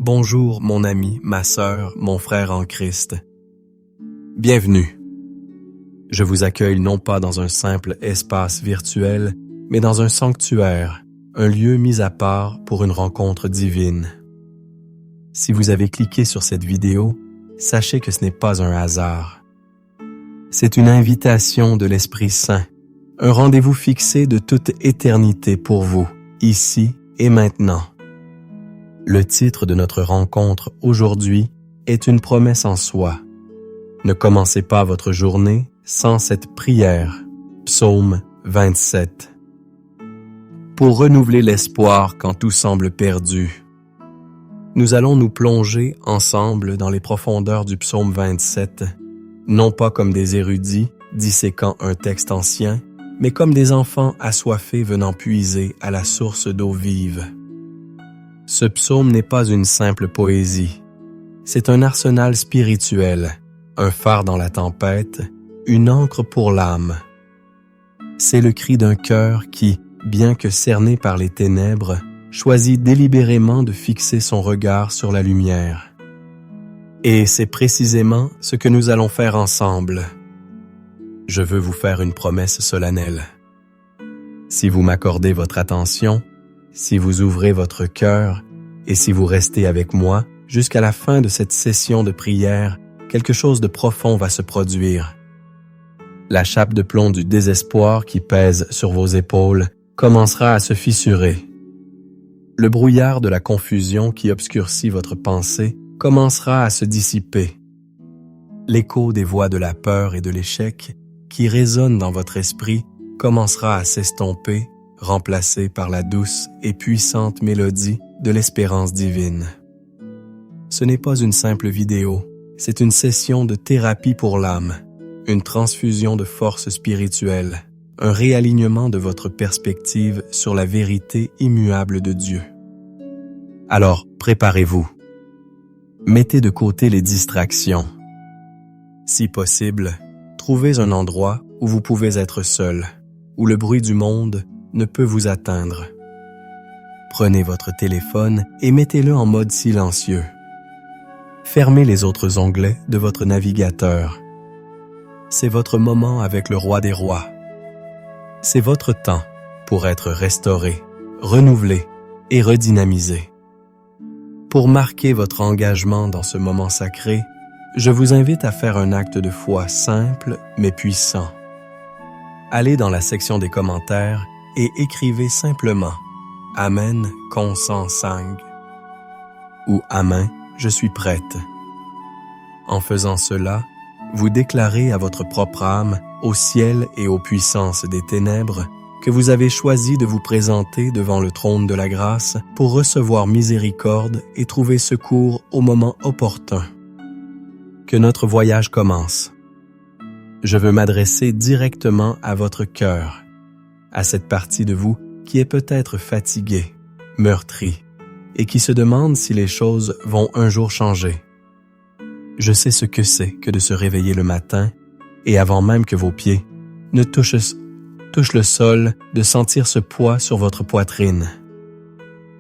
Bonjour mon ami, ma sœur, mon frère en Christ. Bienvenue. Je vous accueille non pas dans un simple espace virtuel, mais dans un sanctuaire, un lieu mis à part pour une rencontre divine. Si vous avez cliqué sur cette vidéo, sachez que ce n'est pas un hasard. C'est une invitation de l'Esprit Saint, un rendez-vous fixé de toute éternité pour vous, ici et maintenant. Le titre de notre rencontre aujourd'hui est une promesse en soi. Ne commencez pas votre journée sans cette prière. Psaume 27. Pour renouveler l'espoir quand tout semble perdu, nous allons nous plonger ensemble dans les profondeurs du psaume 27, non pas comme des érudits disséquant un texte ancien, mais comme des enfants assoiffés venant puiser à la source d'eau vive. Ce psaume n'est pas une simple poésie. C'est un arsenal spirituel, un phare dans la tempête, une ancre pour l'âme. C'est le cri d'un cœur qui, bien que cerné par les ténèbres, choisit délibérément de fixer son regard sur la lumière. Et c'est précisément ce que nous allons faire ensemble. Je veux vous faire une promesse solennelle. Si vous m'accordez votre attention, si vous ouvrez votre cœur et si vous restez avec moi jusqu'à la fin de cette session de prière, quelque chose de profond va se produire. La chape de plomb du désespoir qui pèse sur vos épaules commencera à se fissurer. Le brouillard de la confusion qui obscurcit votre pensée commencera à se dissiper. L'écho des voix de la peur et de l'échec qui résonnent dans votre esprit commencera à s'estomper, remplacé par la douce et puissante mélodie de l'espérance divine. Ce n'est pas une simple vidéo, c'est une session de thérapie pour l'âme, une transfusion de force spirituelle, un réalignement de votre perspective sur la vérité immuable de Dieu. Alors, préparez-vous. Mettez de côté les distractions. Si possible, trouvez un endroit où vous pouvez être seul, où le bruit du monde ne peut vous atteindre. Prenez votre téléphone et mettez-le en mode silencieux. Fermez les autres onglets de votre navigateur. C'est votre moment avec le Roi des Rois. C'est votre temps pour être restauré, renouvelé et redynamisé. Pour marquer votre engagement dans ce moment sacré, je vous invite à faire un acte de foi simple mais puissant. Allez dans la section des commentaires et écrivez simplement « Amen, consent sang » ou « Amen, je suis prête ». En faisant cela, vous déclarez à votre propre âme, au ciel et aux puissances des ténèbres, que vous avez choisi de vous présenter devant le trône de la grâce pour recevoir miséricorde et trouver secours au moment opportun. Que notre voyage commence. Je veux m'adresser directement à votre cœur, à cette partie de vous qui est peut-être fatiguée, meurtrie, et qui se demande si les choses vont un jour changer. Je sais ce que c'est que de se réveiller le matin et avant même que vos pieds ne touchent le sol, de sentir ce poids sur votre poitrine.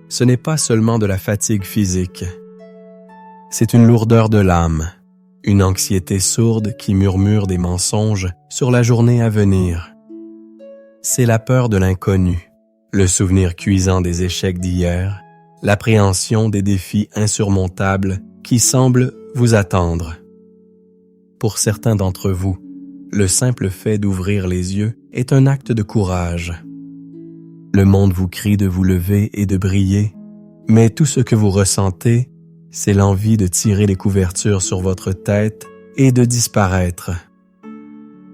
Ce n'est pas seulement de la fatigue physique. C'est une lourdeur de l'âme, une anxiété sourde qui murmure des mensonges sur la journée à venir. C'est la peur de l'inconnu, le souvenir cuisant des échecs d'hier, l'appréhension des défis insurmontables qui semblent vous attendre. Pour certains d'entre vous, le simple fait d'ouvrir les yeux est un acte de courage. Le monde vous crie de vous lever et de briller, mais tout ce que vous ressentez, c'est l'envie de tirer les couvertures sur votre tête et de disparaître.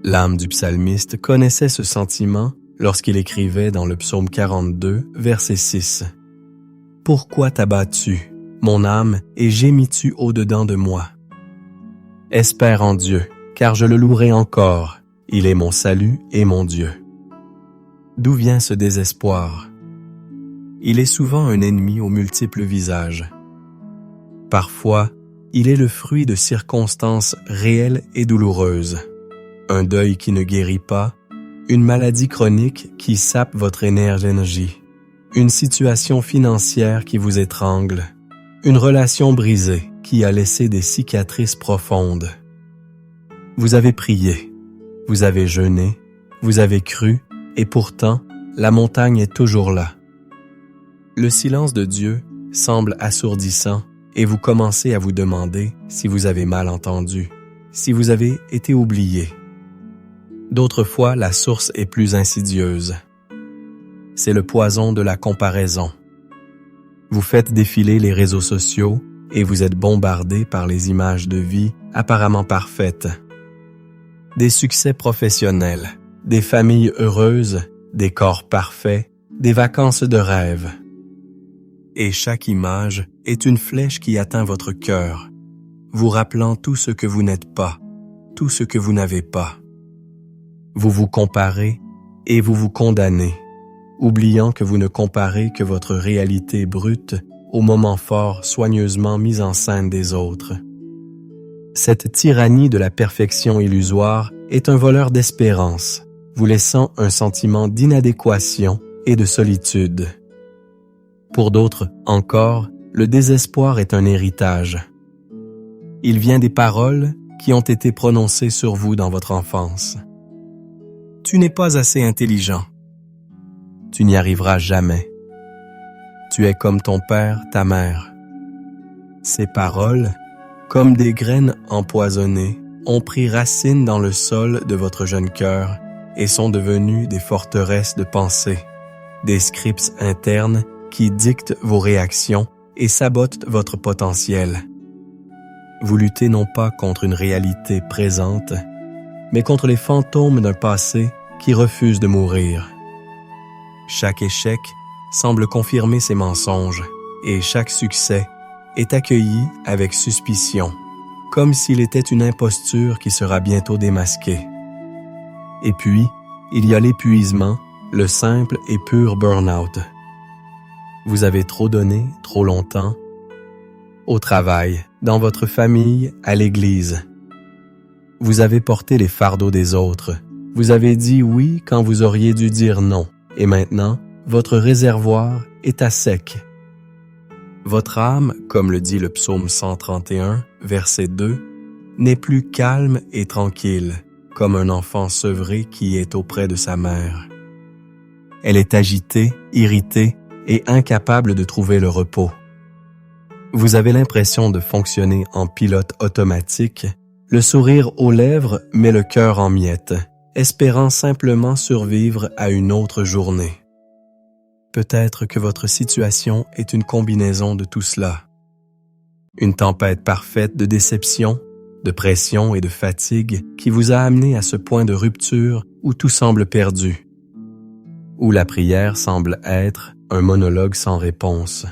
L'âme du psalmiste connaissait ce sentiment lorsqu'il écrivait dans le psaume 42, verset 6. « Pourquoi t'abattu, mon âme, et gémis-tu au-dedans de moi? Espère en Dieu, car je le louerai encore. Il est mon salut et mon Dieu. » D'où vient ce désespoir? Il est souvent un ennemi aux multiples visages. Parfois, il est le fruit de circonstances réelles et douloureuses. Un deuil qui ne guérit pas, une maladie chronique qui sape votre énergie, une situation financière qui vous étrangle, Une relation brisée qui a laissé des cicatrices profondes. Vous avez prié, vous avez jeûné, vous avez cru, et pourtant, la montagne est toujours là. Le silence de Dieu semble assourdissant et vous commencez à vous demander si vous avez mal entendu, si vous avez été oublié. D'autres fois, la source est plus insidieuse. C'est le poison de la comparaison. Vous faites défiler les réseaux sociaux et vous êtes bombardé par les images de vie apparemment parfaites. Des succès professionnels, des familles heureuses, des corps parfaits, des vacances de rêve. Et chaque image est une flèche qui atteint votre cœur, vous rappelant tout ce que vous n'êtes pas, tout ce que vous n'avez pas. Vous vous comparez et vous vous condamnez, oubliant que vous ne comparez que votre réalité brute aux moments forts soigneusement mis en scène des autres. Cette tyrannie de la perfection illusoire est un voleur d'espérance, vous laissant un sentiment d'inadéquation et de solitude. Pour d'autres encore, le désespoir est un héritage. Il vient des paroles qui ont été prononcées sur vous dans votre enfance. Tu n'es pas assez intelligent. Tu n'y arriveras jamais. Tu es comme ton père, ta mère. Ces paroles, comme des graines empoisonnées, ont pris racine dans le sol de votre jeune cœur et sont devenues des forteresses de pensée, des scripts internes qui dictent vos réactions et sabotent votre potentiel. Vous luttez non pas contre une réalité présente, mais contre les fantômes d'un passé qui refuse de mourir. Chaque échec semble confirmer ces mensonges et chaque succès est accueilli avec suspicion, comme s'il était une imposture qui sera bientôt démasquée. Et puis, il y a l'épuisement, le simple et pur burn-out. Vous avez trop donné, trop longtemps, au travail, dans votre famille, à l'église. Vous avez porté les fardeaux des autres. Vous avez dit oui quand vous auriez dû dire non. Et maintenant, votre réservoir est à sec. Votre âme, comme le dit le psaume 131, verset 2, n'est plus calme et tranquille, comme un enfant sevré qui est auprès de sa mère. Elle est agitée, irritée et incapable de trouver le repos. Vous avez l'impression de fonctionner en pilote automatique, le sourire aux lèvres mais le cœur en miettes, espérant simplement survivre à une autre journée. Peut-être que votre situation est une combinaison de tout cela. Une tempête parfaite de déception, de pression et de fatigue qui vous a amené à ce point de rupture où tout semble perdu, où la prière semble être un monologue sans réponse,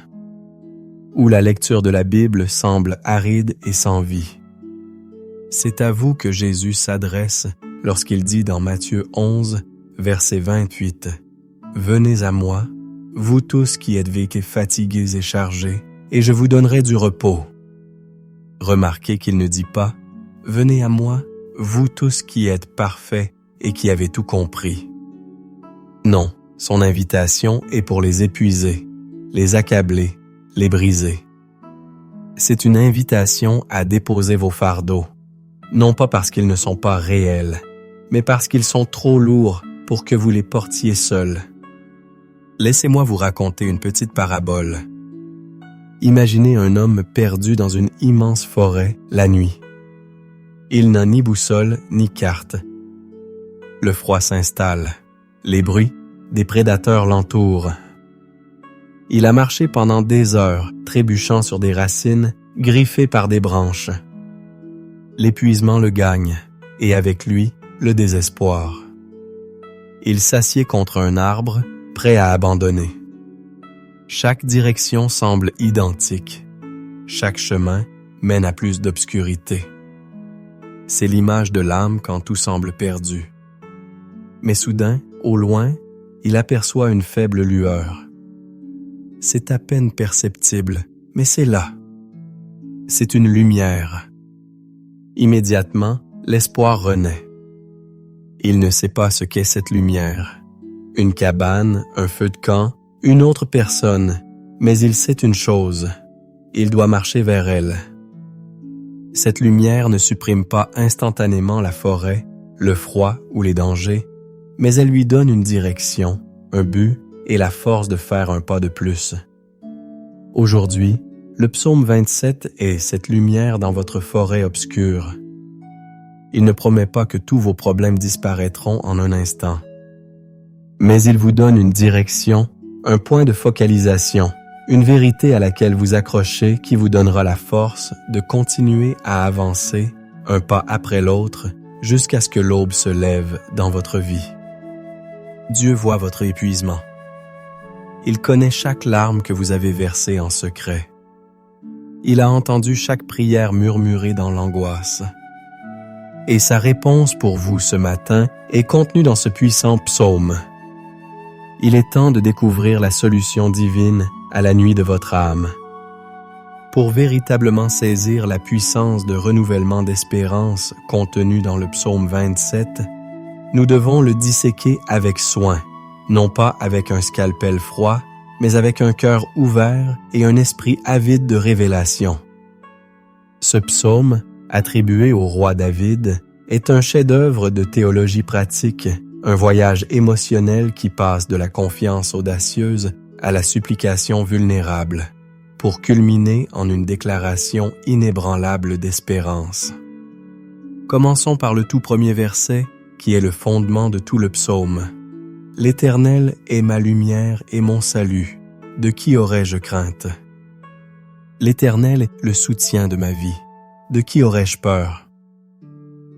où la lecture de la Bible semble aride et sans vie. C'est à vous que Jésus s'adresse lorsqu'il dit dans Matthieu 11, verset 28, « Venez à moi, vous tous qui êtes vécus fatigués et chargés, et je vous donnerai du repos. » Remarquez qu'il ne dit pas « Venez à moi, vous tous qui êtes parfaits et qui avez tout compris. » Non, son invitation est pour les épuisés, les accablés, les brisés. C'est une invitation à déposer vos fardeaux, non pas parce qu'ils ne sont pas réels, mais parce qu'ils sont trop lourds pour que vous les portiez seuls. Laissez-moi vous raconter une petite parabole. Imaginez un homme perdu dans une immense forêt la nuit. Il n'a ni boussole ni carte. Le froid s'installe. Les bruits des prédateurs l'entourent. Il a marché pendant des heures, trébuchant sur des racines, griffé par des branches. L'épuisement le gagne, et avec lui, le désespoir. Il s'assied contre un arbre, prêt à abandonner. Chaque direction semble identique. Chaque chemin mène à plus d'obscurité. C'est l'image de l'âme quand tout semble perdu. Mais soudain, au loin, il aperçoit une faible lueur. C'est à peine perceptible, mais c'est là. C'est une lumière. Immédiatement, l'espoir renaît. Il ne sait pas ce qu'est cette lumière. Une cabane, un feu de camp, une autre personne, mais il sait une chose. il doit marcher vers elle. Cette lumière ne supprime pas instantanément la forêt, le froid ou les dangers, mais elle lui donne une direction, un but et la force de faire un pas de plus. Aujourd'hui, le psaume 27 est cette lumière dans votre forêt obscure. Il ne promet pas que tous vos problèmes disparaîtront en un instant, mais il vous donne une direction, un point de focalisation, une vérité à laquelle vous accrochez qui vous donnera la force de continuer à avancer, un pas après l'autre, jusqu'à ce que l'aube se lève dans votre vie. Dieu voit votre épuisement. Il connaît chaque larme que vous avez versée en secret. Il a entendu chaque prière murmurée dans l'angoisse. Et sa réponse pour vous ce matin est contenue dans ce puissant psaume. Il est temps de découvrir la solution divine à la nuit de votre âme. Pour véritablement saisir la puissance de renouvellement d'espérance contenue dans le psaume 27, nous devons le disséquer avec soin, non pas avec un scalpel froid, mais avec un cœur ouvert et un esprit avide de révélation. Ce psaume, attribué au roi David, est un chef-d'œuvre de théologie pratique, un voyage émotionnel qui passe de la confiance audacieuse à la supplication vulnérable, pour culminer en une déclaration inébranlable d'espérance. Commençons par le tout premier verset, qui est le fondement de tout le psaume. « L'Éternel est ma lumière et mon salut, de qui aurais-je crainte? L'Éternel est le soutien de ma vie, de qui aurais-je peur? »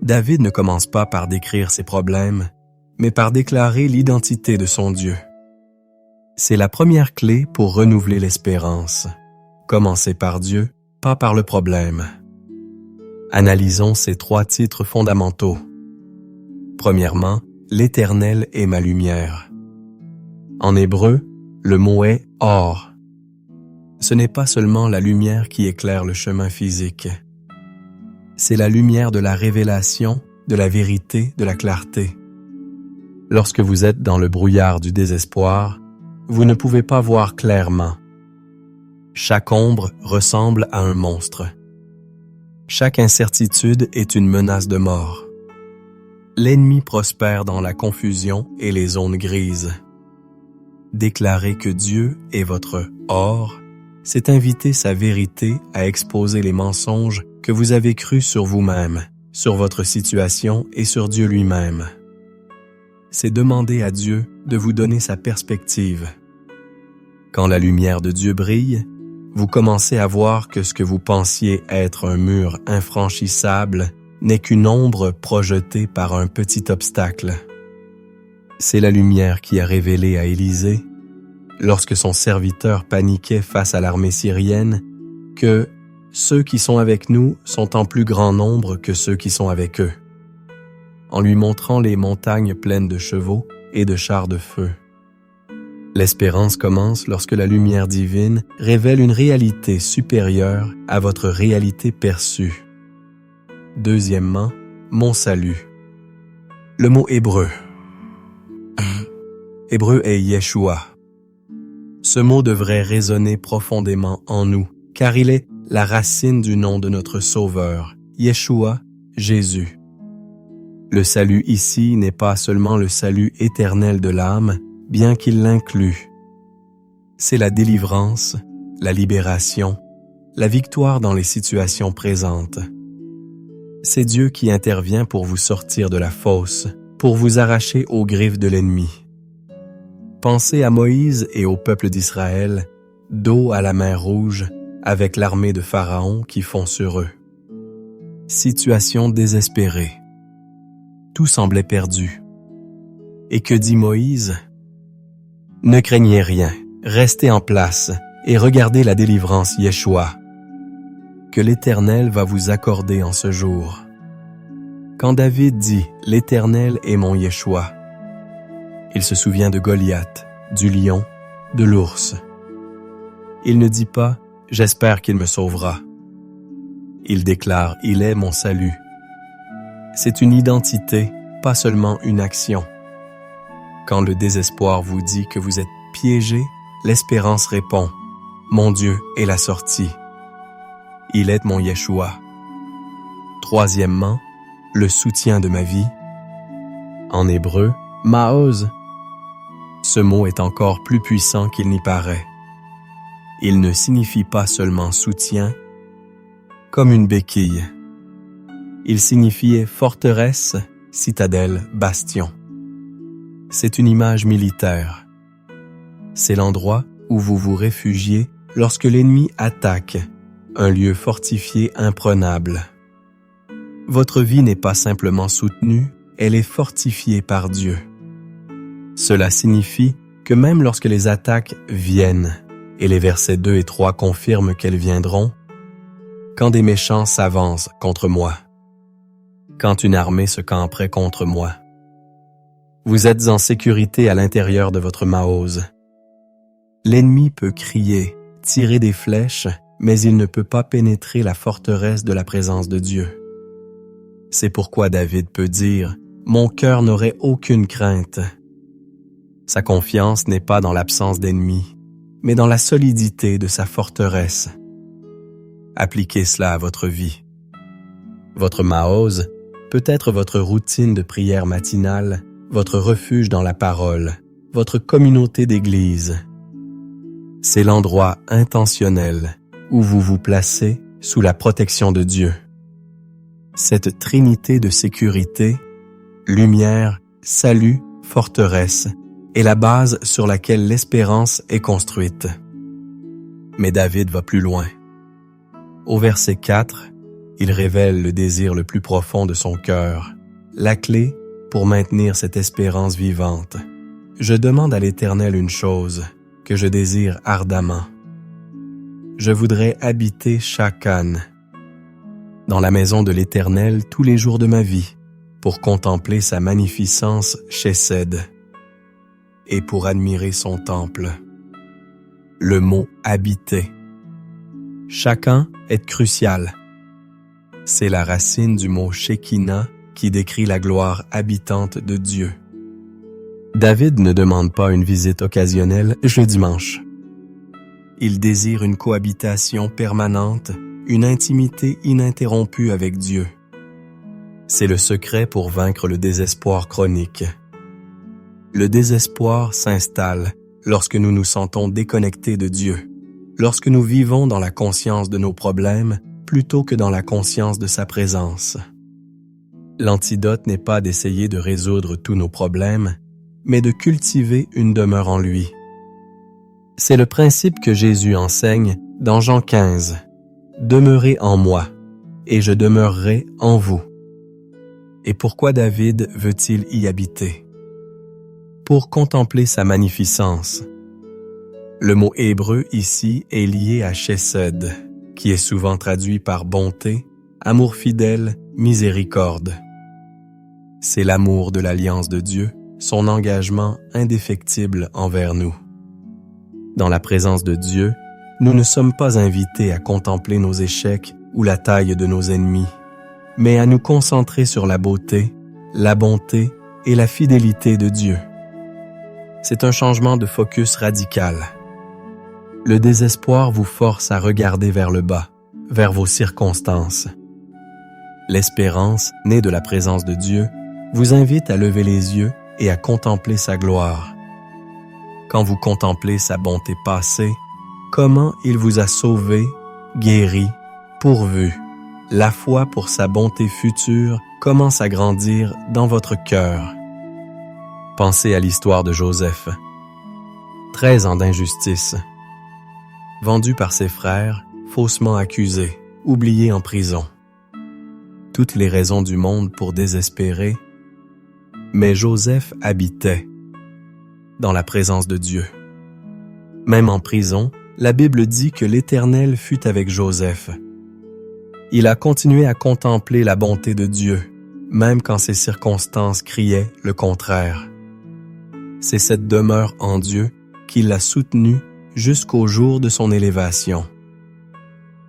David ne commence pas par décrire ses problèmes, mais par déclarer l'identité de son Dieu. C'est la première clé pour renouveler l'espérance. Commencez par Dieu, pas par le problème. Analysons ces 3 titres fondamentaux. Premièrement, l'Éternel est ma lumière. En hébreu, le mot est or. Ce n'est pas seulement la lumière qui éclaire le chemin physique. C'est la lumière de la révélation, de la vérité, de la clarté. Lorsque vous êtes dans le brouillard du désespoir, vous ne pouvez pas voir clairement. Chaque ombre ressemble à un monstre. Chaque incertitude est une menace de mort. L'ennemi prospère dans la confusion et les zones grises. Déclarer que Dieu est votre or, c'est inviter sa vérité à exposer les mensonges que vous avez crus sur vous-même, sur votre situation et sur Dieu lui-même. C'est demander à Dieu de vous donner sa perspective. Quand la lumière de Dieu brille, vous commencez à voir que ce que vous pensiez être un mur infranchissable n'est qu'une ombre projetée par un petit obstacle. C'est la lumière qui a révélé à Élisée, lorsque son serviteur paniquait face à l'armée syrienne, que ceux qui sont avec nous sont en plus grand nombre que ceux qui sont avec eux, en lui montrant les montagnes pleines de chevaux et de chars de feu. L'espérance commence lorsque la lumière divine révèle une réalité supérieure à votre réalité perçue. Deuxièmement, mon salut. Le mot hébreu est Yeshua. Ce mot devrait résonner profondément en nous, car il est la racine du nom de notre Sauveur, Yeshua, Jésus. Le salut ici n'est pas seulement le salut éternel de l'âme, bien qu'il l'inclue. C'est la délivrance, la libération, la victoire dans les situations présentes. C'est Dieu qui intervient pour vous sortir de la fosse, pour vous arracher aux griffes de l'ennemi. Pensez à Moïse et au peuple d'Israël, dos à la mer Rouge, avec l'armée de Pharaon qui fond sur eux. Situation désespérée. Tout semblait perdu. Et que dit Moïse? Ne craignez rien, restez en place et regardez la délivrance Yeshua, que l'Éternel va vous accorder en ce jour. Quand David dit « L'Éternel est mon Yeshua », il se souvient de Goliath, du lion, de l'ours. Il ne dit pas « J'espère qu'il me sauvera ». Il déclare « Il est mon salut ». C'est une identité, pas seulement une action. Quand le désespoir vous dit que vous êtes piégé, l'espérance répond « Mon Dieu est la sortie. Il est mon Yeshua. Troisièmement, le soutien de ma vie. En hébreu, Maoz. Ce mot est encore plus puissant qu'il n'y paraît. Il ne signifie pas seulement soutien, comme une béquille. Il signifiait forteresse, citadelle, bastion. C'est une image militaire. C'est l'endroit où vous vous réfugiez lorsque l'ennemi attaque, un lieu fortifié imprenable. Votre vie n'est pas simplement soutenue, elle est fortifiée par Dieu. Cela signifie que même lorsque les attaques viennent, et les versets 2 et 3 confirment qu'elles viendront, quand des méchants s'avancent contre moi, quand une armée se camperait contre moi, vous êtes en sécurité à l'intérieur de votre Maoz. L'ennemi peut crier, tirer des flèches, mais il ne peut pas pénétrer la forteresse de la présence de Dieu. C'est pourquoi David peut dire « Mon cœur n'aurait aucune crainte ». Sa confiance n'est pas dans l'absence d'ennemis, mais dans la solidité de sa forteresse. Appliquez cela à votre vie. Votre Maoz peut être votre routine de prière matinale, votre refuge dans la parole, votre communauté d'église. C'est l'endroit intentionnel où vous vous placez sous la protection de Dieu. Cette trinité de sécurité, lumière, salut, forteresse, est la base sur laquelle l'espérance est construite. Mais David va plus loin. Au verset 4, il révèle le désir le plus profond de son cœur, la clé pour maintenir cette espérance vivante. Je demande à l'Éternel une chose que je désire ardemment. Je voudrais habiter Shakan, dans la maison de l'Éternel tous les jours de ma vie, pour contempler sa magnificence Chesed et pour admirer son temple. Le mot « habiter ». Chacun est crucial. C'est la racine du mot « Shekinah » qui décrit la gloire habitante de Dieu. David ne demande pas une visite occasionnelle le dimanche. Il désire une cohabitation permanente, une intimité ininterrompue avec Dieu. C'est le secret pour vaincre le désespoir chronique. Le désespoir s'installe lorsque nous nous sentons déconnectés de Dieu, lorsque nous vivons dans la conscience de nos problèmes plutôt que dans la conscience de sa présence. L'antidote n'est pas d'essayer de résoudre tous nos problèmes, mais de cultiver une demeure en lui. C'est le principe que Jésus enseigne dans Jean 15. « Demeurez en moi, et je demeurerai en vous. » Et pourquoi David veut-il y habiter? Pour contempler sa magnificence. Le mot hébreu ici est lié à Chesed, qui est souvent traduit par bonté, amour fidèle, miséricorde. C'est l'amour de l'alliance de Dieu, son engagement indéfectible envers nous. Dans la présence de Dieu, nous ne sommes pas invités à contempler nos échecs ou la taille de nos ennemis, mais à nous concentrer sur la beauté, la bonté et la fidélité de Dieu. C'est un changement de focus radical. Le désespoir vous force à regarder vers le bas, vers vos circonstances. L'espérance, née de la présence de Dieu, vous invite à lever les yeux et à contempler sa gloire. Quand vous contemplez sa bonté passée, comment il vous a sauvé, guéri, pourvu, la foi pour sa bonté future commence à grandir dans votre cœur. Pensez à l'histoire de Joseph. 13 ans d'injustice. Vendu par ses frères, faussement accusé, oublié en prison. Toutes les raisons du monde pour désespérer, mais Joseph habitait dans la présence de Dieu. Même en prison, la Bible dit que l'Éternel fut avec Joseph. Il a continué à contempler la bonté de Dieu, même quand ses circonstances criaient le contraire. C'est cette demeure en Dieu qui l'a soutenu jusqu'au jour de son élévation.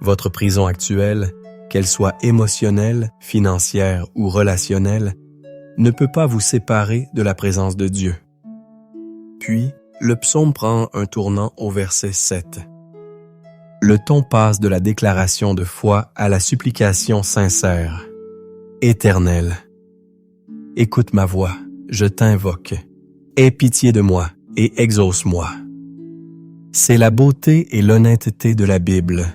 Votre prison actuelle, qu'elle soit émotionnelle, financière ou relationnelle, ne peut pas vous séparer de la présence de Dieu. Puis, le psaume prend un tournant au verset 7. Le ton passe de la déclaration de foi à la supplication sincère. Éternel, écoute ma voix, je t'invoque. Aie pitié de moi et exauce-moi. C'est la beauté et l'honnêteté de la Bible.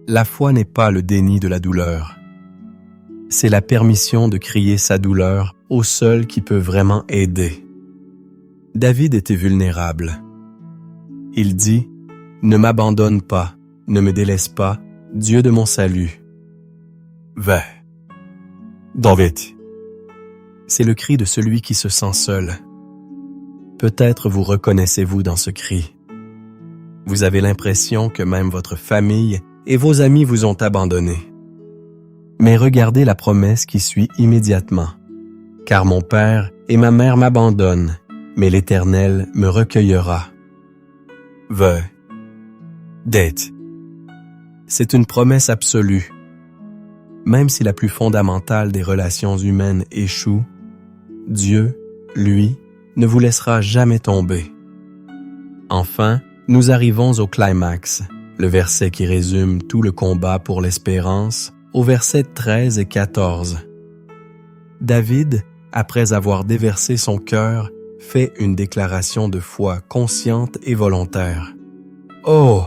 La foi n'est pas le déni de la douleur. C'est la permission de crier sa douleur au seul qui peut vraiment aider. David était vulnérable. Il dit « Ne m'abandonne pas, ne me délaisse pas, Dieu de mon salut. » Va. David. C'est le cri de celui qui se sent seul. Peut-être vous reconnaissez-vous dans ce cri. Vous avez l'impression que même votre famille et vos amis vous ont abandonné. Mais regardez la promesse qui suit immédiatement. « Car mon père et ma mère m'abandonnent, mais l'Éternel me recueillera. » Veuille. Date. C'est une promesse absolue. Même si la plus fondamentale des relations humaines échoue, Dieu, lui, ne vous laissera jamais tomber. Enfin, nous arrivons au climax, le verset qui résume tout le combat pour l'espérance, au verset 13 et 14. David, après avoir déversé son cœur, fait une déclaration de foi consciente et volontaire. « Oh!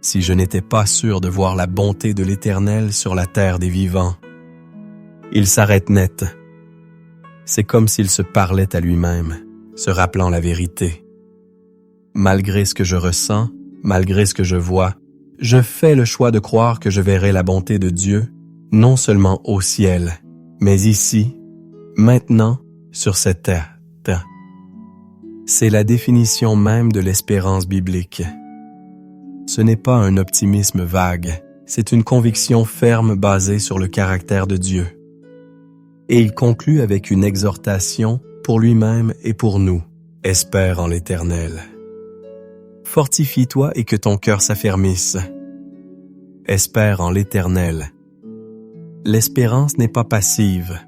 Si je n'étais pas sûr de voir la bonté de l'Éternel sur la terre des vivants. » Il s'arrête net. C'est comme s'il se parlait à lui-même, se rappelant la vérité. Malgré ce que je ressens, malgré ce que je vois, je fais le choix de croire que je verrai la bonté de Dieu, non seulement au ciel, mais ici, maintenant, sur cette terre. C'est la définition même de l'espérance biblique. Ce n'est pas un optimisme vague, c'est une conviction ferme basée sur le caractère de Dieu. Et il conclut avec une exhortation pour lui-même et pour nous. Espère en l'Éternel. Fortifie-toi et que ton cœur s'affermisse. Espère en l'Éternel. L'espérance n'est pas passive.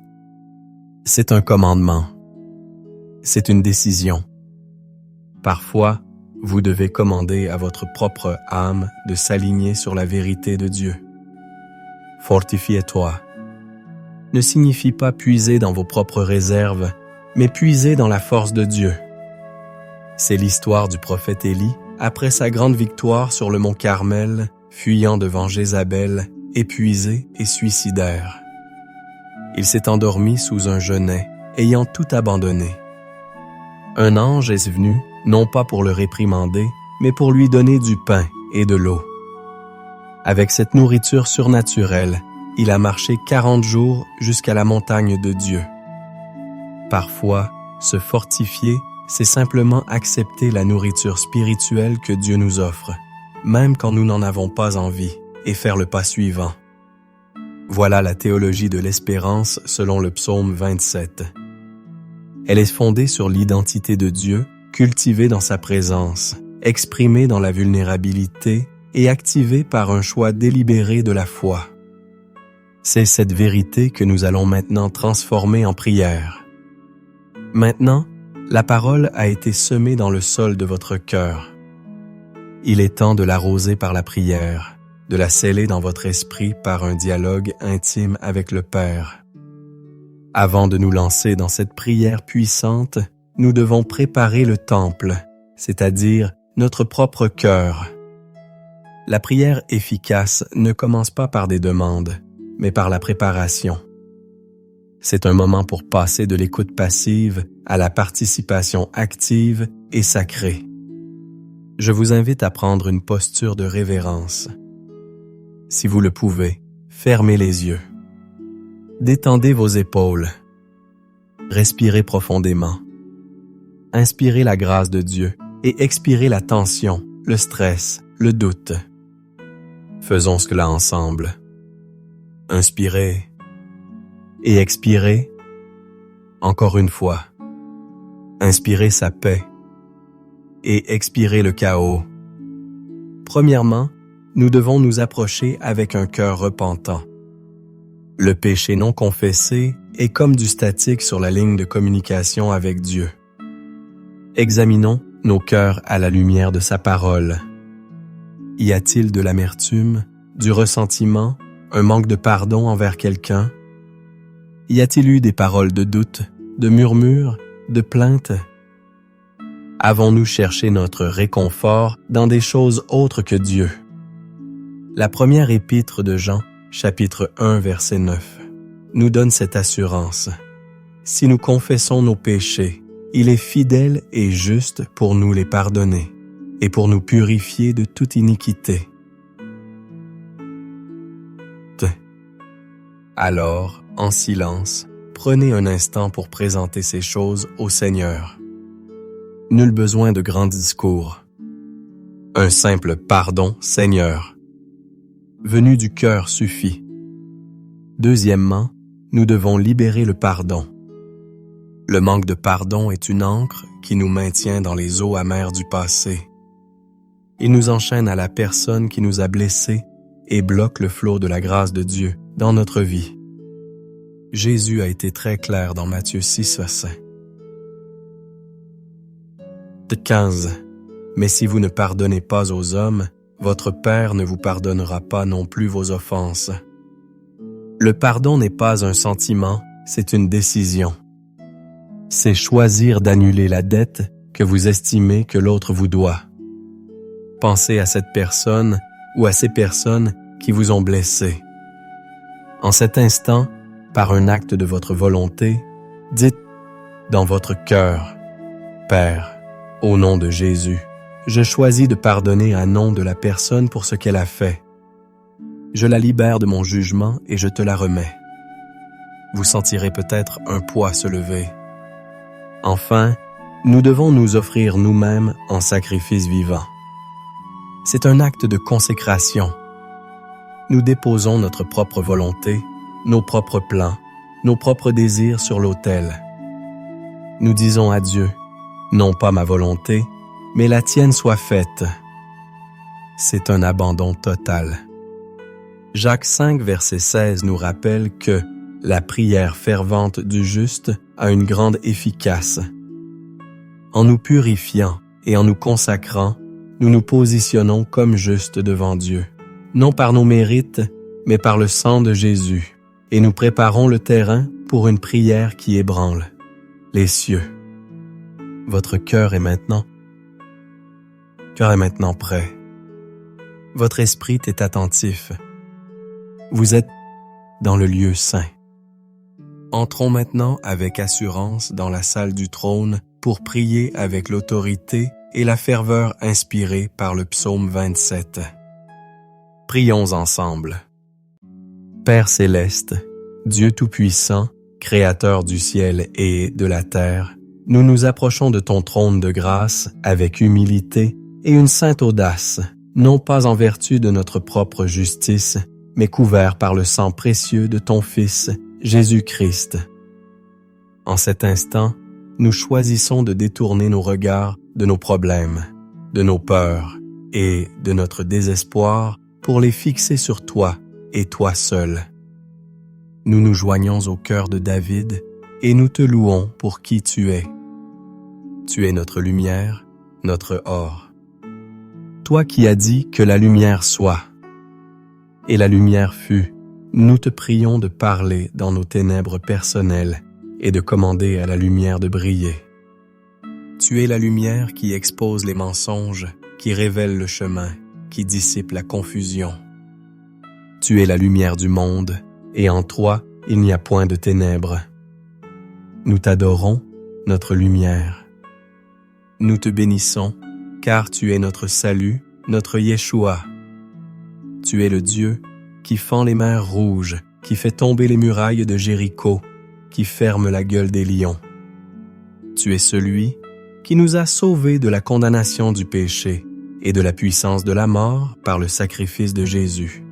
C'est un commandement. C'est une décision. Parfois, vous devez commander à votre propre âme de s'aligner sur la vérité de Dieu. Fortifie-toi ne signifie pas puiser dans vos propres réserves, mais puiser dans la force de Dieu. C'est l'histoire du prophète Élie après sa grande victoire sur le mont Carmel, fuyant devant Jézabel, épuisé et suicidaire. Il s'est endormi sous un genêt, ayant tout abandonné. Un ange est venu, non pas pour le réprimander, mais pour lui donner du pain et de l'eau. Avec cette nourriture surnaturelle, il a marché 40 jours jusqu'à la montagne de Dieu. Parfois, se fortifier, c'est simplement accepter la nourriture spirituelle que Dieu nous offre, même quand nous n'en avons pas envie, et faire le pas suivant. Voilà la théologie de l'espérance selon le psaume 27. Elle est fondée sur l'identité de Dieu, cultivée dans sa présence, exprimée dans la vulnérabilité et activée par un choix délibéré de la foi. C'est cette vérité que nous allons maintenant transformer en prière. Maintenant, la parole a été semée dans le sol de votre cœur. Il est temps de l'arroser par la prière, de la sceller dans votre esprit par un dialogue intime avec le Père. Avant de nous lancer dans cette prière puissante, nous devons préparer le temple, c'est-à-dire notre propre cœur. La prière efficace ne commence pas par des demandes, mais par la préparation. C'est un moment pour passer de l'écoute passive à la participation active et sacrée. Je vous invite à prendre une posture de révérence. Si vous le pouvez, fermez les yeux. Détendez vos épaules. Respirez profondément. Inspirez la grâce de Dieu et expirez la tension, le stress, le doute. Faisons cela ensemble. Inspirez et expirez. Encore une fois. Inspirez sa paix et expirez le chaos. Premièrement, nous devons nous approcher avec un cœur repentant. Le péché non confessé est comme du statique sur la ligne de communication avec Dieu. Examinons nos cœurs à la lumière de sa parole. Y a-t-il de l'amertume, du ressentiment, un manque de pardon envers quelqu'un? Y a-t-il eu des paroles de doute, de murmures, de plaintes? Avons-nous cherché notre réconfort dans des choses autres que Dieu? La première épître de Jean, chapitre 1, verset 9, nous donne cette assurance. Si nous confessons nos péchés, il est fidèle et juste pour nous les pardonner et pour nous purifier de toute iniquité. Alors, en silence, prenez un instant pour présenter ces choses au Seigneur. Nul besoin de grands discours. Un simple « Pardon, Seigneur » venu du cœur suffit. Deuxièmement, nous devons libérer le pardon. Le manque de pardon est une ancre qui nous maintient dans les eaux amères du passé. Il nous enchaîne à la personne qui nous a blessés et bloque le flot de la grâce de Dieu dans notre vie. Jésus a été très clair dans Matthieu 6, verset 15. Mais si vous ne pardonnez pas aux hommes, votre Père ne vous pardonnera pas non plus vos offenses. Le pardon n'est pas un sentiment, c'est une décision. C'est choisir d'annuler la dette que vous estimez que l'autre vous doit. Pensez à cette personne ou à ces personnes qui vous ont blessé. En cet instant, par un acte de votre volonté, dites dans votre cœur, « Père, au nom de Jésus, je choisis de pardonner à nom de la personne pour ce qu'elle a fait. Je la libère de mon jugement et je te la remets. » Vous sentirez peut-être un poids se lever. Enfin, nous devons nous offrir nous-mêmes en sacrifice vivant. C'est un acte de consécration. Nous déposons notre propre volonté, nos propres plans, nos propres désirs sur l'autel. Nous disons à Dieu, non pas ma volonté, mais la tienne soit faite. C'est un abandon total. Jacques 5, verset 16 nous rappelle que la prière fervente du juste a une grande efficace. En nous purifiant et en nous consacrant, nous nous positionnons comme justes devant Dieu, non par nos mérites, mais par le sang de Jésus, et nous préparons le terrain pour une prière qui ébranle les cieux. Votre cœur est maintenant prêt. Votre esprit est attentif. Vous êtes dans le lieu saint. Entrons maintenant avec assurance dans la salle du trône pour prier avec l'autorité et la ferveur inspirée par le psaume 27. Prions ensemble. Père céleste, Dieu tout-puissant, Créateur du ciel et de la terre, nous nous approchons de ton trône de grâce avec humilité et une sainte audace, non pas en vertu de notre propre justice, mais couverts par le sang précieux de ton Fils, Jésus-Christ. En cet instant, nous choisissons de détourner nos regards de nos problèmes, de nos peurs et de notre désespoir pour les fixer sur toi et toi seul. Nous nous joignons au cœur de David et nous te louons pour qui tu es. Tu es notre lumière, notre or. Toi qui as dit que la lumière soit. Et la lumière fut, nous te prions de parler dans nos ténèbres personnelles et de commander à la lumière de briller. Tu es la lumière qui expose les mensonges, qui révèle le chemin, qui dissipe la confusion. Tu es la lumière du monde, et en toi, il n'y a point de ténèbres. Nous t'adorons, notre lumière. Nous te bénissons, car tu es notre salut, notre Yeshua. Tu es le Dieu qui fend les mers rouges, qui fait tomber les murailles de Jéricho, qui ferme la gueule des lions. Tu es celui qui nous a sauvés de la condamnation du péché et de la puissance de la mort par le sacrifice de Jésus.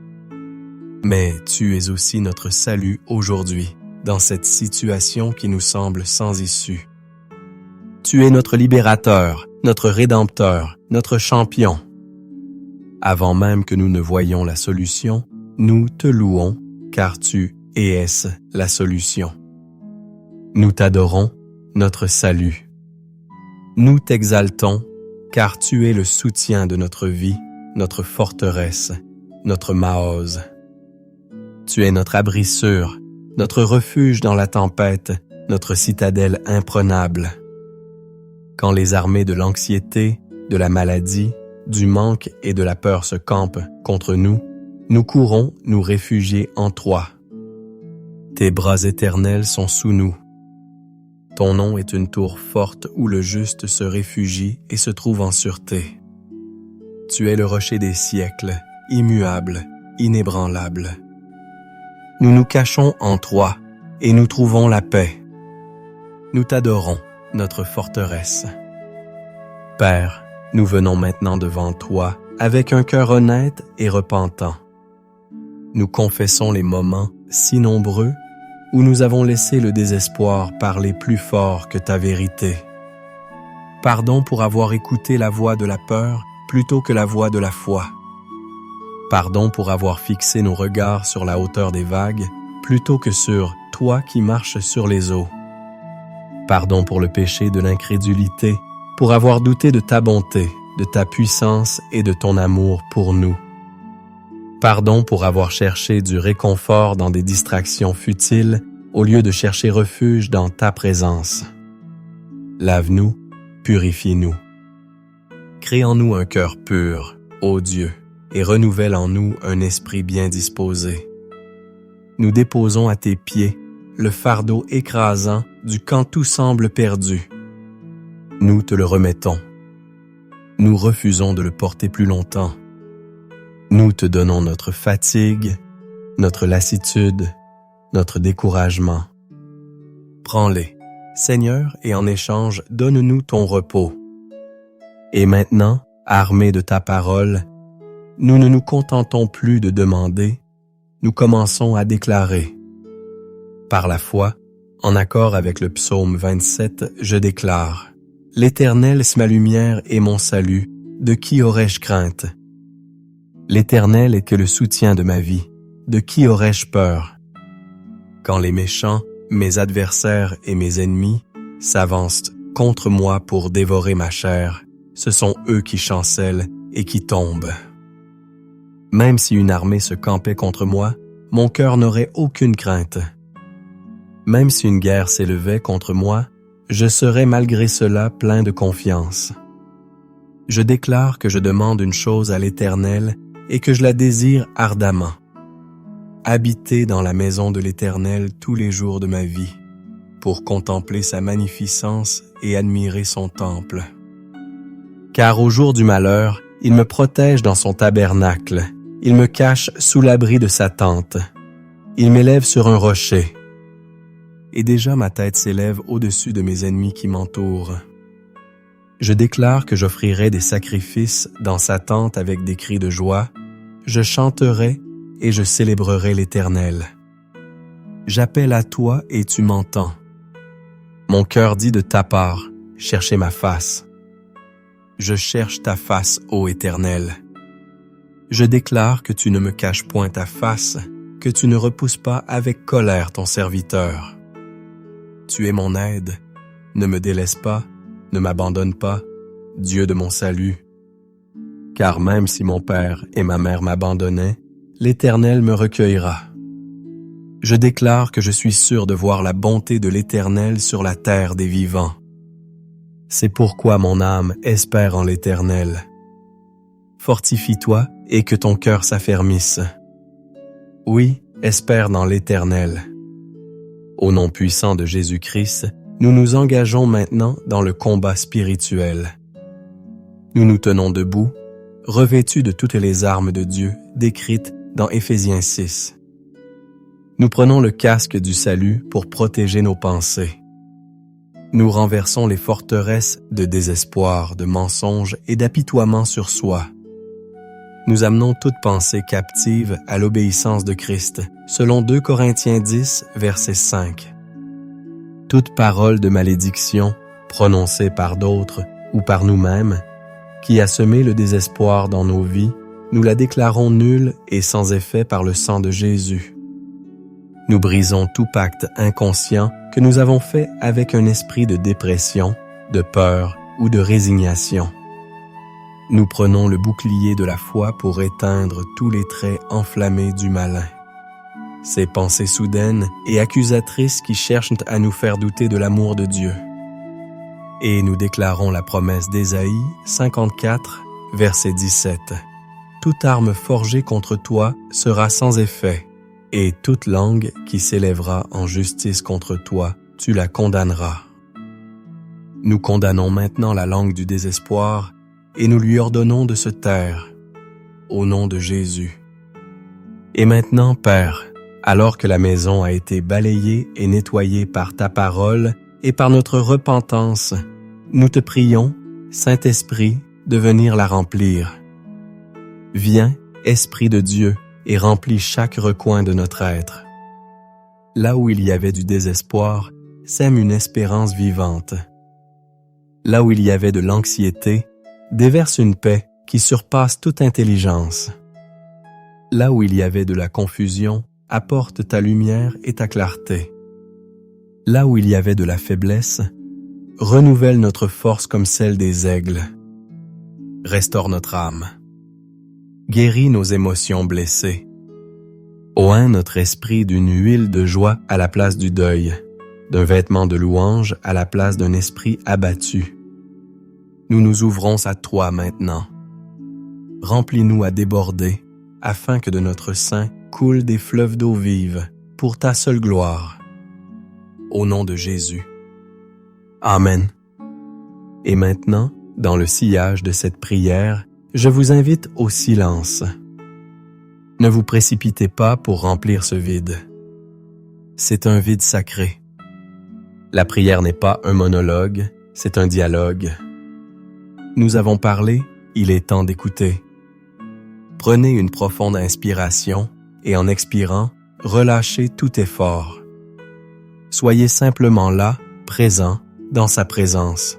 Mais tu es aussi notre salut aujourd'hui, dans cette situation qui nous semble sans issue. Tu es notre libérateur, notre rédempteur, notre champion. Avant même que nous ne voyions la solution, nous te louons, car tu es la solution. Nous t'adorons, notre salut. Nous t'exaltons, car tu es le soutien de notre vie, notre forteresse, notre Maoz. Tu es notre abri sûr, notre refuge dans la tempête, notre citadelle imprenable. Quand les armées de l'anxiété, de la maladie, du manque et de la peur se campent contre nous, nous courons nous réfugier en toi. Tes bras éternels sont sous nous. Ton nom est une tour forte où le juste se réfugie et se trouve en sûreté. Tu es le rocher des siècles, immuable, inébranlable. Nous nous cachons en toi et nous trouvons la paix. Nous t'adorons, notre forteresse. Père, nous venons maintenant devant toi avec un cœur honnête et repentant. Nous confessons les moments si nombreux où nous avons laissé le désespoir parler plus fort que ta vérité. Pardon pour avoir écouté la voix de la peur plutôt que la voix de la foi. Pardon pour avoir fixé nos regards sur la hauteur des vagues plutôt que sur toi qui marches sur les eaux. Pardon pour le péché de l'incrédulité, pour avoir douté de ta bonté, de ta puissance et de ton amour pour nous. Pardon pour avoir cherché du réconfort dans des distractions futiles au lieu de chercher refuge dans ta présence. Lave-nous, purifie-nous. Crée en nous un cœur pur, ô Dieu, et renouvelle en nous un esprit bien disposé. Nous déposons à tes pieds le fardeau écrasant du quand tout semble perdu. Nous te le remettons. Nous refusons de le porter plus longtemps. Nous te donnons notre fatigue, notre lassitude, notre découragement. Prends-les, Seigneur, et en échange, donne-nous ton repos. Et maintenant, armés de ta parole, nous ne nous contentons plus de demander, nous commençons à déclarer. Par la foi, en accord avec le psaume 27, je déclare « L'Éternel est ma lumière et mon salut, de qui aurais-je crainte? L'Éternel est que le soutien de ma vie, de qui aurais-je peur? Quand les méchants, mes adversaires et mes ennemis s'avancent contre moi pour dévorer ma chair, ce sont eux qui chancellent et qui tombent. Même si une armée se campait contre moi, mon cœur n'aurait aucune crainte. Même si une guerre s'élevait contre moi, je serais malgré cela plein de confiance. Je déclare que je demande une chose à l'Éternel et que je la désire ardemment. Habiter dans la maison de l'Éternel tous les jours de ma vie, pour contempler sa magnificence et admirer son temple. Car au jour du malheur, il me protège dans son tabernacle, il me cache sous l'abri de sa tente, il m'élève sur un rocher. Et déjà ma tête s'élève au-dessus de mes ennemis qui m'entourent. Je déclare que j'offrirai des sacrifices dans sa tente avec des cris de joie, je chanterai et je célébrerai l'Éternel. J'appelle à toi et tu m'entends. Mon cœur dit de ta part, cherchez ma face. Je cherche ta face, ô Éternel. Je déclare que tu ne me caches point ta face, que tu ne repousses pas avec colère ton serviteur. Tu es mon aide, ne me délaisse pas, ne m'abandonne pas, Dieu de mon salut. Car même si mon père et ma mère m'abandonnaient, l'Éternel me recueillera. Je déclare que je suis sûr de voir la bonté de l'Éternel sur la terre des vivants. C'est pourquoi mon âme espère en l'Éternel. Fortifie-toi et que ton cœur s'affermisse. Oui, espère dans l'Éternel. Au nom puissant de Jésus-Christ, nous nous engageons maintenant dans le combat spirituel. Nous nous tenons debout, revêtus de toutes les armes de Dieu décrites dans Éphésiens 6. Nous prenons le casque du salut pour protéger nos pensées. Nous renversons les forteresses de désespoir, de mensonges et d'apitoiement sur soi. Nous amenons toute pensée captive à l'obéissance de Christ, selon 2 Corinthiens 10, verset 5. Toute parole de malédiction, prononcée par d'autres ou par nous-mêmes, qui a semé le désespoir dans nos vies, nous la déclarons nulle et sans effet par le sang de Jésus. Nous brisons tout pacte inconscient que nous avons fait avec un esprit de dépression, de peur ou de résignation. Nous prenons le bouclier de la foi pour éteindre tous les traits enflammés du malin. Ces pensées soudaines et accusatrices qui cherchent à nous faire douter de l'amour de Dieu. Et nous déclarons la promesse d'Ésaïe 54, verset 17. Toute arme forgée contre toi sera sans effet, et toute langue qui s'élèvera en justice contre toi, tu la condamneras. Nous condamnons maintenant la langue du désespoir et nous lui ordonnons de se taire, au nom de Jésus. Et maintenant, Père, alors que la maison a été balayée et nettoyée par ta parole et par notre repentance, nous te prions, Saint-Esprit, de venir la remplir. Viens, Esprit de Dieu, et remplis chaque recoin de notre être. Là où il y avait du désespoir, sème une espérance vivante. Là où il y avait de l'anxiété, déverse une paix qui surpasse toute intelligence. Là où il y avait de la confusion, apporte ta lumière et ta clarté. Là où il y avait de la faiblesse, renouvelle notre force comme celle des aigles. Restaure notre âme. Guéris nos émotions blessées. Oint notre esprit d'une huile de joie à la place du deuil, d'un vêtement de louange à la place d'un esprit abattu. Nous nous ouvrons à toi maintenant. Remplis-nous à déborder, afin que de notre sein coulent des fleuves d'eau vive, pour ta seule gloire. Au nom de Jésus. Amen. Et maintenant, dans le sillage de cette prière, je vous invite au silence. Ne vous précipitez pas pour remplir ce vide. C'est un vide sacré. La prière n'est pas un monologue, c'est un dialogue. Nous avons parlé, il est temps d'écouter. Prenez une profonde inspiration et en expirant, relâchez tout effort. Soyez simplement là, présent, dans sa présence.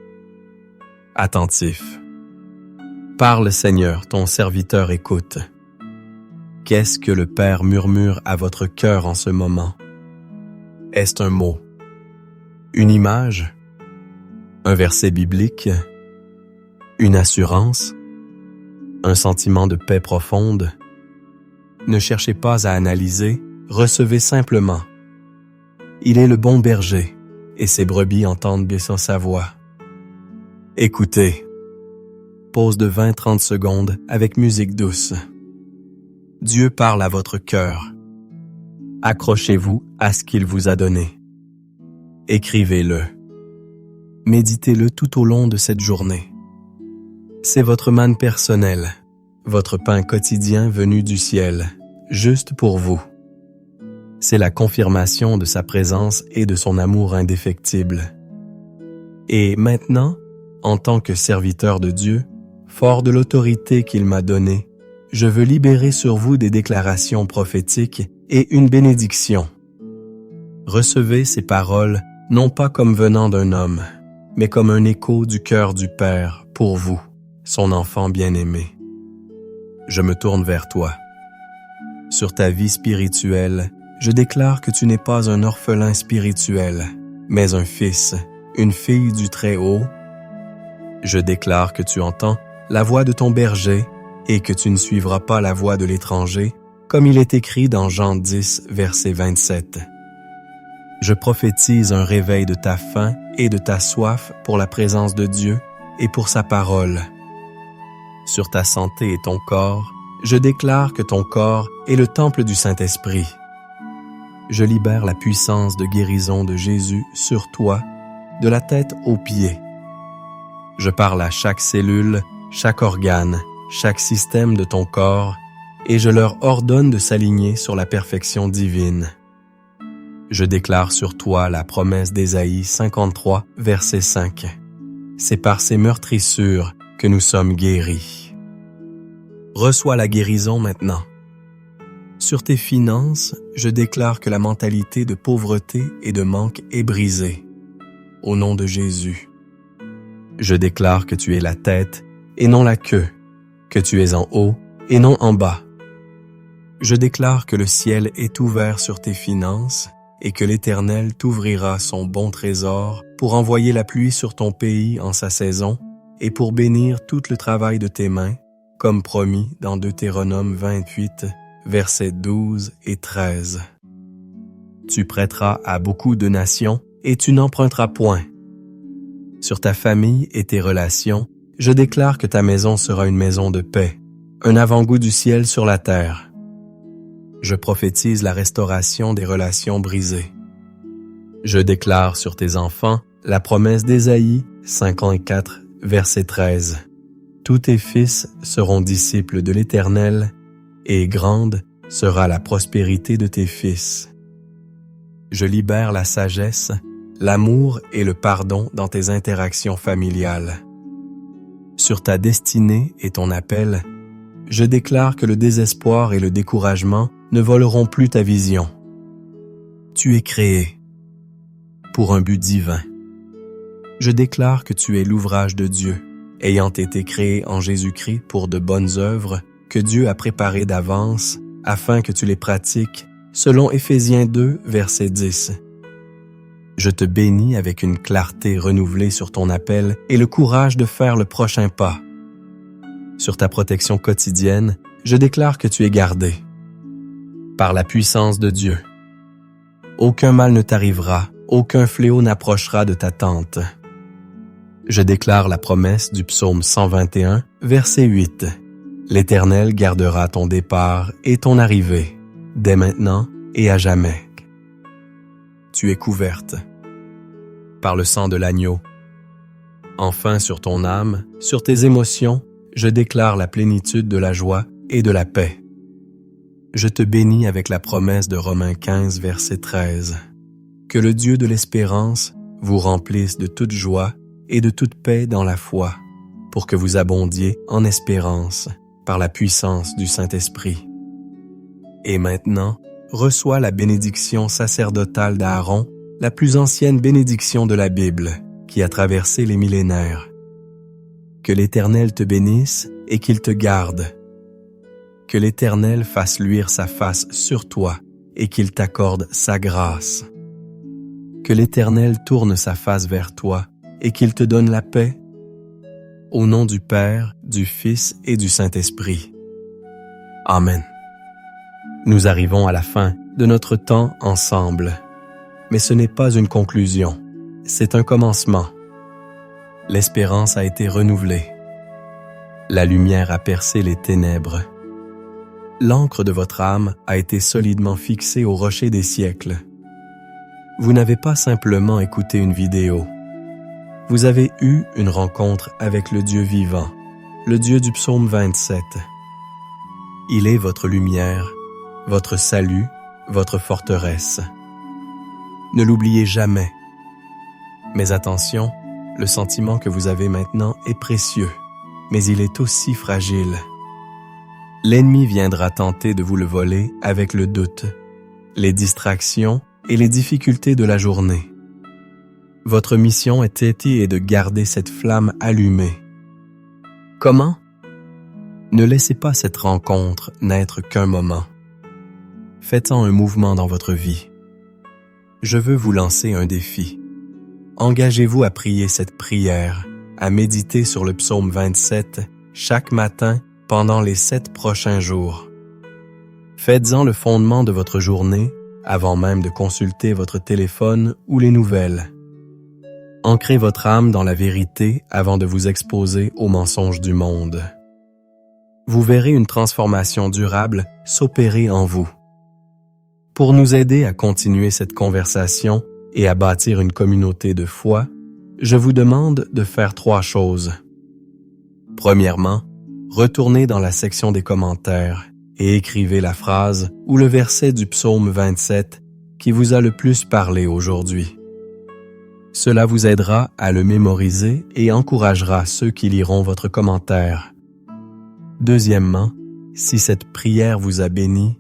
Attentif. Parle, Seigneur, ton serviteur écoute. Qu'est-ce que le Père murmure à votre cœur en ce moment? Est-ce un mot? Une image? Un verset biblique? Une assurance? Un sentiment de paix profonde? Ne cherchez pas à analyser, recevez simplement. Il est le bon berger, et ses brebis entendent bien sa voix. Écoutez. Pause de 20-30 secondes avec musique douce. Dieu parle à votre cœur. Accrochez-vous à ce qu'il vous a donné. Écrivez-le. Méditez-le tout au long de cette journée. C'est votre manne personnelle, votre pain quotidien venu du ciel, juste pour vous. C'est la confirmation de sa présence et de son amour indéfectible. Et maintenant, en tant que serviteur de Dieu, fort de l'autorité qu'il m'a donnée, je veux libérer sur vous des déclarations prophétiques et une bénédiction. Recevez ces paroles non pas comme venant d'un homme, mais comme un écho du cœur du Père pour vous, son enfant bien-aimé. Je me tourne vers toi. Sur ta vie spirituelle, je déclare que tu n'es pas un orphelin spirituel, mais un fils, une fille du Très-Haut. Je déclare que tu entends la voix de ton berger et que tu ne suivras pas la voix de l'étranger, comme il est écrit dans Jean 10, verset 27. Je prophétise un réveil de ta faim et de ta soif pour la présence de Dieu et pour sa parole. Sur ta santé et ton corps, je déclare que ton corps est le temple du Saint-Esprit. Je libère la puissance de guérison de Jésus sur toi, de la tête aux pieds. Je parle à chaque cellule, chaque organe, chaque système de ton corps, et je leur ordonne de s'aligner sur la perfection divine. Je déclare sur toi la promesse d'Ésaïe 53, verset 5. C'est par ces meurtrissures que nous sommes guéris. Reçois la guérison maintenant. Sur tes finances, je déclare que la mentalité de pauvreté et de manque est brisée. Au nom de Jésus. Je déclare que tu es la tête et non la queue, que tu es en haut et non en bas. Je déclare que le ciel est ouvert sur tes finances et que l'Éternel t'ouvrira son bon trésor pour envoyer la pluie sur ton pays en sa saison et pour bénir tout le travail de tes mains, comme promis dans Deutéronome 28, versets 12 et 13. Tu prêteras à beaucoup de nations et tu n'emprunteras point. Sur ta famille et tes relations, je déclare que ta maison sera une maison de paix, un avant-goût du ciel sur la terre. Je prophétise la restauration des relations brisées. Je déclare sur tes enfants la promesse d'Ésaïe 54, verset 13. Tous tes fils seront disciples de l'Éternel, et grande sera la prospérité de tes fils. Je libère la sagesse, l'amour et le pardon dans tes interactions familiales. Sur ta destinée et ton appel, je déclare que le désespoir et le découragement ne voleront plus ta vision. Tu es créé pour un but divin. Je déclare que tu es l'ouvrage de Dieu, ayant été créé en Jésus-Christ pour de bonnes œuvres que Dieu a préparées d'avance afin que tu les pratiques, selon Éphésiens 2, verset 10. Je te bénis avec une clarté renouvelée sur ton appel et le courage de faire le prochain pas. Sur ta protection quotidienne, je déclare que tu es gardé par la puissance de Dieu. Aucun mal ne t'arrivera, aucun fléau n'approchera de ta tente. Je déclare la promesse du psaume 121, verset 8. L'Éternel gardera ton départ et ton arrivée, dès maintenant et à jamais. Tu es couverte par le sang de l'agneau. Enfin, sur ton âme, sur tes émotions, je déclare la plénitude de la joie et de la paix. Je te bénis avec la promesse de Romains 15, verset 13. Que le Dieu de l'espérance vous remplisse de toute joie et de toute paix dans la foi, pour que vous abondiez en espérance par la puissance du Saint-Esprit. Et maintenant, reçois la bénédiction sacerdotale d'Aaron, la plus ancienne bénédiction de la Bible, qui a traversé les millénaires. Que l'Éternel te bénisse et qu'il te garde. Que l'Éternel fasse luire sa face sur toi et qu'il t'accorde sa grâce. Que l'Éternel tourne sa face vers toi et qu'il te donne la paix. Au nom du Père, du Fils et du Saint-Esprit. Amen. Nous arrivons à la fin de notre temps ensemble. Mais ce n'est pas une conclusion, c'est un commencement. L'espérance a été renouvelée. La lumière a percé les ténèbres. L'encre de votre âme a été solidement fixée au rocher des siècles. Vous n'avez pas simplement écouté une vidéo. Vous avez eu une rencontre avec le Dieu vivant, le Dieu du psaume 27. Il est votre lumière, votre salut, votre forteresse. Ne l'oubliez jamais. Mais attention, le sentiment que vous avez maintenant est précieux, mais il est aussi fragile. L'ennemi viendra tenter de vous le voler avec le doute, les distractions et les difficultés de la journée. Votre mission est de garder cette flamme allumée. Comment? Ne laissez pas cette rencontre n'être qu'un moment. Faites-en un mouvement dans votre vie. Je veux vous lancer un défi. Engagez-vous à prier cette prière, à méditer sur le psaume 27 chaque matin pendant les 7 prochains jours. Faites-en le fondement de votre journée avant même de consulter votre téléphone ou les nouvelles. Ancrez votre âme dans la vérité avant de vous exposer aux mensonges du monde. Vous verrez une transformation durable s'opérer en vous. Pour nous aider à continuer cette conversation et à bâtir une communauté de foi, je vous demande de faire 3 choses. Premièrement, retournez dans la section des commentaires et écrivez la phrase ou le verset du psaume 27 qui vous a le plus parlé aujourd'hui. Cela vous aidera à le mémoriser et encouragera ceux qui liront votre commentaire. Deuxièmement, si cette prière vous a béni,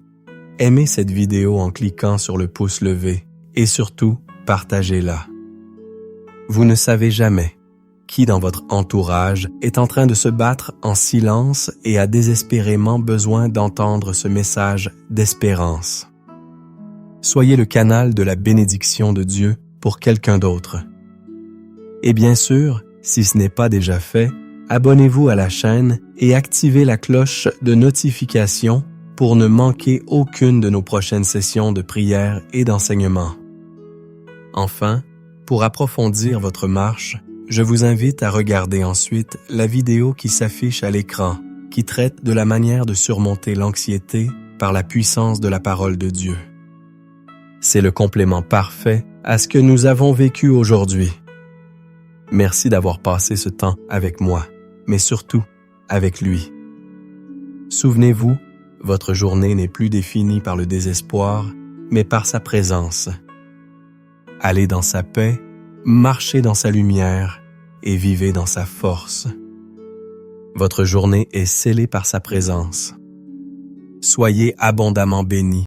aimez cette vidéo en cliquant sur le pouce levé et surtout, partagez-la. Vous ne savez jamais qui dans votre entourage est en train de se battre en silence et a désespérément besoin d'entendre ce message d'espérance. Soyez le canal de la bénédiction de Dieu pour quelqu'un d'autre. Et bien sûr, si ce n'est pas déjà fait, abonnez-vous à la chaîne et activez la cloche de notification pour ne manquer aucune de nos prochaines sessions de prière et d'enseignement. Enfin, pour approfondir votre marche, je vous invite à regarder ensuite la vidéo qui s'affiche à l'écran, qui traite de la manière de surmonter l'anxiété par la puissance de la parole de Dieu. C'est le complément parfait à ce que nous avons vécu aujourd'hui. Merci d'avoir passé ce temps avec moi, mais surtout avec lui. Souvenez-vous, votre journée n'est plus définie par le désespoir, mais par sa présence. Allez dans sa paix, marchez dans sa lumière et vivez dans sa force. Votre journée est scellée par sa présence. Soyez abondamment bénis